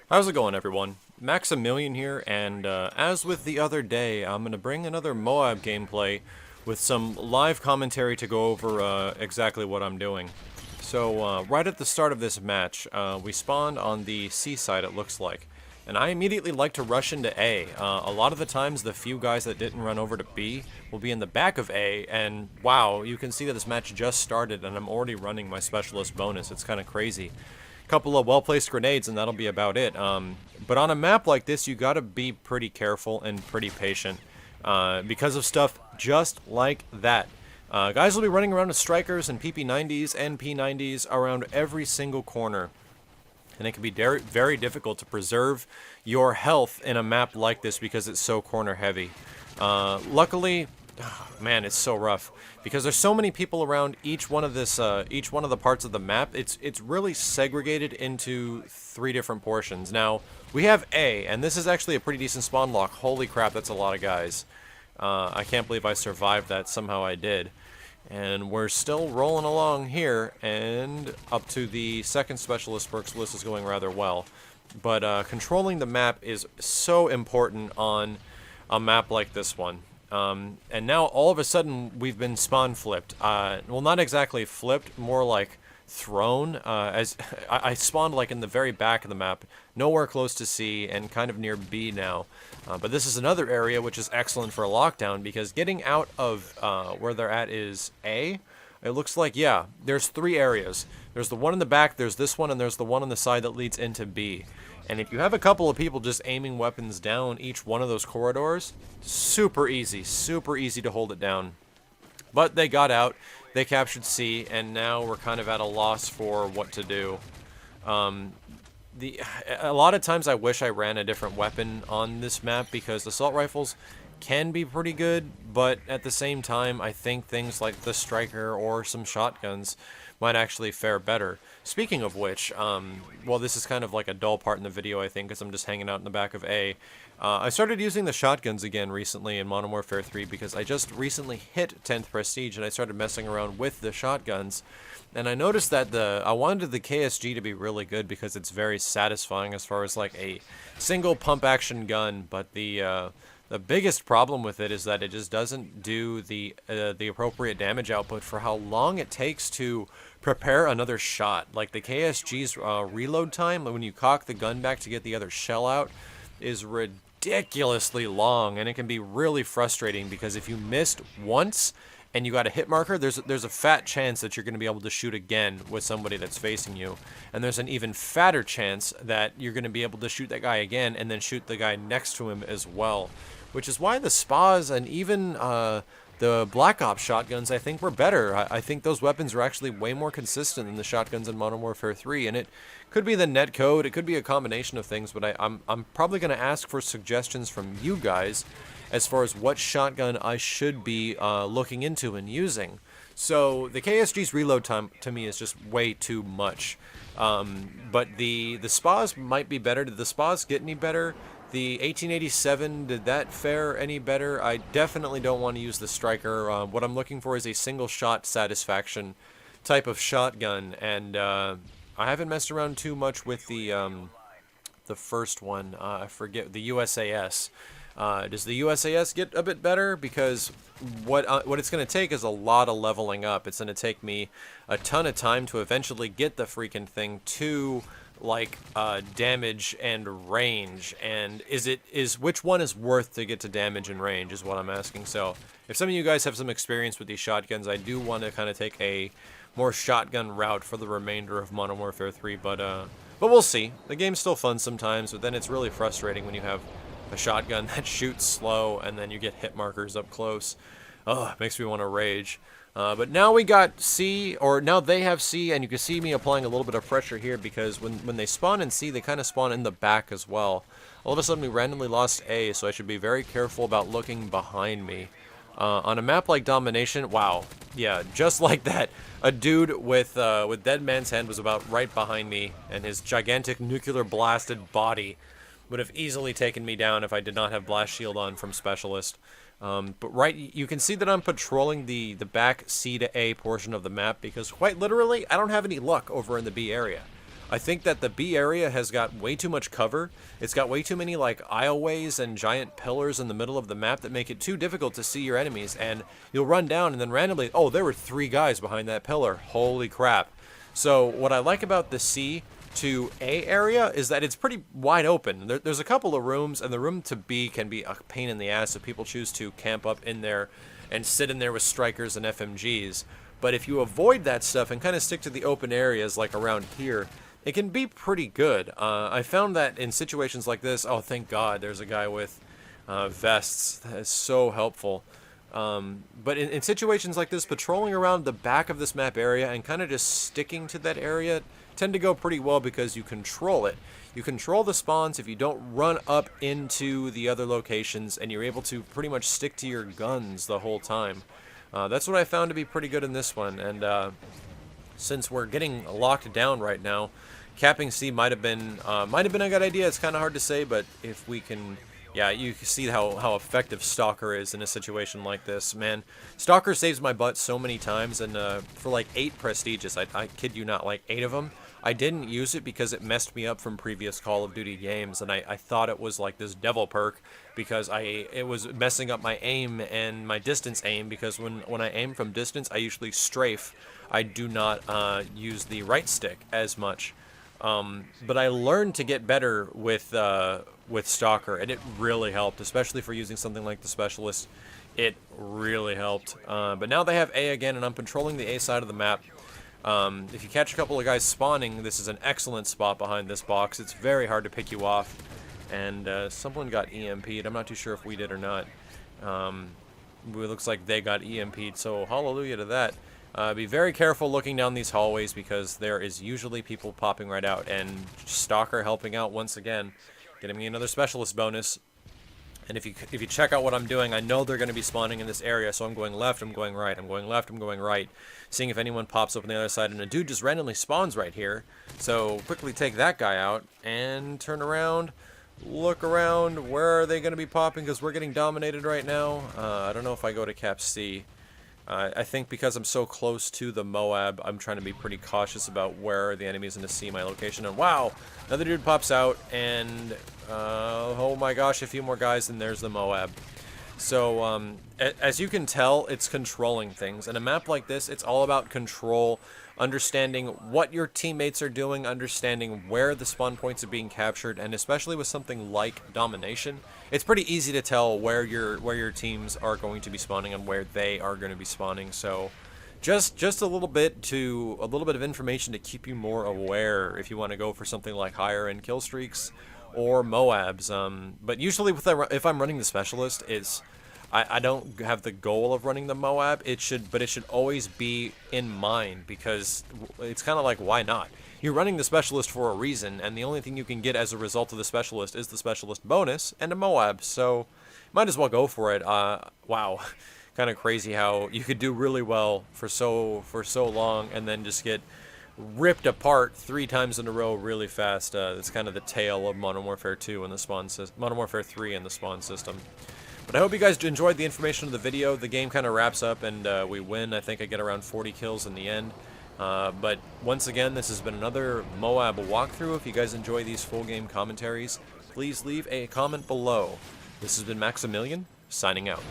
How's it going, everyone? Maximilian here, and as with the other day, I'm going to bring another Moab gameplay with some live commentary to go over exactly what I'm doing. So, right at the start of this match, we spawned on the C side, it looks like. And I immediately like to rush into A. A lot of the times, the few guys that didn't run over to B will be in the back of A, and wow, you can see that this match just started, and I'm already running my specialist bonus. It's kind of crazy. Couple of well-placed grenades and that'll be about it. But on a map like this, you gotta be pretty careful and pretty patient because of stuff just like that. Guys will be running around with strikers and PP90s and P90s around every single corner. And it can be very, very difficult to preserve your health in a map like this because it's so corner heavy. Luckily, man, it's so rough because there's so many people around each one of the parts of the map. It's really segregated into 3 different portions. Now we have A, and this is actually a pretty decent spawn lock. Holy crap, that's a lot of guys. I can't believe I survived that. Somehow I did. And we're still rolling along here, and up to the second specialist perks list is going rather well. But controlling the map is so important on a map like this one. And now all of a sudden we've been spawn flipped. Well, not exactly flipped, more like thrown. As I spawned like in the very back of the map, nowhere close to C, and kind of near B now. But this is another area which is excellent for a lockdown because getting out of where they're at is A. It looks like, yeah, there's 3 areas. There's the one in the back, there's this one, and there's the one on the side that leads into B. And if you have a couple of people just aiming weapons down each one of those corridors, super easy to hold it down. But they got out, they captured C, and now we're kind of at a loss for what to do. A lot of times I wish I ran a different weapon on this map because assault rifles can be pretty good, but at the same time I think things like the striker or some shotguns might actually fare better. Speaking of which, well, this is kind of like a dull part in the video, I think, because I'm just hanging out in the back of A. I started using the shotguns again recently in Modern Warfare 3 because I just recently hit 10th Prestige and I started messing around with the shotguns. And I noticed that I wanted the KSG to be really good because it's very satisfying as far as like a single pump action gun, but the biggest problem with it is that it just doesn't do the appropriate damage output for how long it takes to prepare another shot. Like the KSG's reload time, when you cock the gun back to get the other shell out, is ridiculously long, and it can be really frustrating because if you missed once and you got a hit marker, there's a fat chance that you're going to be able to shoot again with somebody that's facing you. And there's an even fatter chance that you're going to be able to shoot that guy again and then shoot the guy next to him as well. Which is why the SPAs and even the Black Ops shotguns, I think, were better. I think those weapons are actually way more consistent than the shotguns in Modern Warfare 3. And it could be the netcode, it could be a combination of things, but I'm probably going to ask for suggestions from you guys as far as what shotgun I should be looking into and using. So the KSG's reload time to me is just way too much. But the SPAs might be better. Did the SPAs get any better? The 1887, did that fare any better? I definitely don't want to use the striker. What I'm looking for is a single shot satisfaction type of shotgun, and I haven't messed around too much with the first one. I forget, the USAS. Does the USAS get a bit better? Because what it's going to take is a lot of leveling up. It's going to take me a ton of time to eventually get the freaking thing to like damage and range, and which one is worth to get to damage and range is what I'm asking. So if some of you guys have some experience with these shotguns, I do want to kind of take a more shotgun route for the remainder of Modern Warfare 3, but we'll see. The game's still fun sometimes, but then it's really frustrating when you have a shotgun that shoots slow and then you get hit markers up close. Oh, it makes me want to rage. But now we got C, or now they have C, and you can see me applying a little bit of pressure here because when they spawn in C, they kind of spawn in the back as well. All of a sudden we randomly lost A, so I should be very careful about looking behind me. On a map like Domination, wow, yeah, just like that, a dude with Dead Man's Hand was about right behind me, and his gigantic nuclear blasted body would have easily taken me down if I did not have Blast Shield on from Specialist. But right, you can see that I'm patrolling the back C to A portion of the map because quite literally, I don't have any luck over in the B area. I think that the B area has got way too much cover. It's got way too many like aisleways and giant pillars in the middle of the map that make it too difficult to see your enemies. And you'll run down and then randomly, oh, there were 3 guys behind that pillar. Holy crap. So what I like about the C to A area is that it's pretty wide open. There's a couple of rooms, and the room to B can be a pain in the ass if people choose to camp up in there and sit in there with strikers and FMGs. But if you avoid that stuff and kind of stick to the open areas like around here, it can be pretty good. I found that in situations like this, oh thank God there's a guy with vests. That is so helpful. But in situations like this, patrolling around the back of this map area and kind of just sticking to that area tend to go pretty well because you control it. You control the spawns if you don't run up into the other locations, and you're able to pretty much stick to your guns the whole time. That's what I found to be pretty good in this one, and since we're getting locked down right now, capping C might have been a good idea. It's kind of hard to say, but if we can, yeah, you can see how effective Stalker is in a situation like this. Man, Stalker saves my butt so many times, and for like 8 prestiges, I kid you not, like 8 of them, I didn't use it because it messed me up from previous Call of Duty games, and I thought it was like this devil perk because it was messing up my aim and my distance aim, because when I aim from distance, I usually strafe. I do not use the right stick as much. But I learned to get better with Stalker, and it really helped, especially for using something like the Specialist. It really helped. But now they have A again, and I'm patrolling the A side of the map. If you catch a couple of guys spawning, this is an excellent spot behind this box. It's very hard to pick you off. And someone got EMP'd. I'm not too sure if we did or not. It looks like they got EMP'd, so hallelujah to that. Be very careful looking down these hallways because there is usually people popping right out, and Stalker helping out once again, getting me another Specialist bonus. And if you check out what I'm doing, I know they're going to be spawning in this area, so I'm going left, I'm going right, I'm going left, I'm going right, seeing if anyone pops up on the other side, and a dude just randomly spawns right here. So quickly take that guy out and turn around, look around. Where are they going to be popping? Because we're getting dominated right now. I don't know if I go to Cap C. I think because I'm so close to the MOAB, I'm trying to be pretty cautious about where the enemy is going to see my location. And wow, another dude pops out, and oh my gosh, a few more guys, and there's the MOAB. So as you can tell, it's controlling things. In a map like this, it's all about control, understanding what your teammates are doing, understanding where the spawn points are being captured, and especially with something like domination, it's pretty easy to tell where your teams are going to be spawning and where they are going to be spawning. So just a little bit of information to keep you more aware if you want to go for something like higher end kill streaks or MOABs. But usually if I'm running the Specialist, I don't have the goal of running the MOAB. But it should always be in mind, because it's kind of like, why not? You're running the Specialist for a reason, and the only thing you can get as a result of the Specialist is the Specialist bonus and a MOAB. So might as well go for it. Wow, kind of crazy how you could do really well for so long and then just get ripped apart 3 times in a row really fast. It's kind of the tale of Modern Warfare 2 and the spawn system, Modern Warfare 3 and the spawn system. But I hope you guys enjoyed the information of the video. The game kind of wraps up, and we win. I think I get around 40 kills in the end. But once again, this has been another MOAB walkthrough. If you guys enjoy these full game commentaries, please leave a comment below. This has been Maximilian, signing out.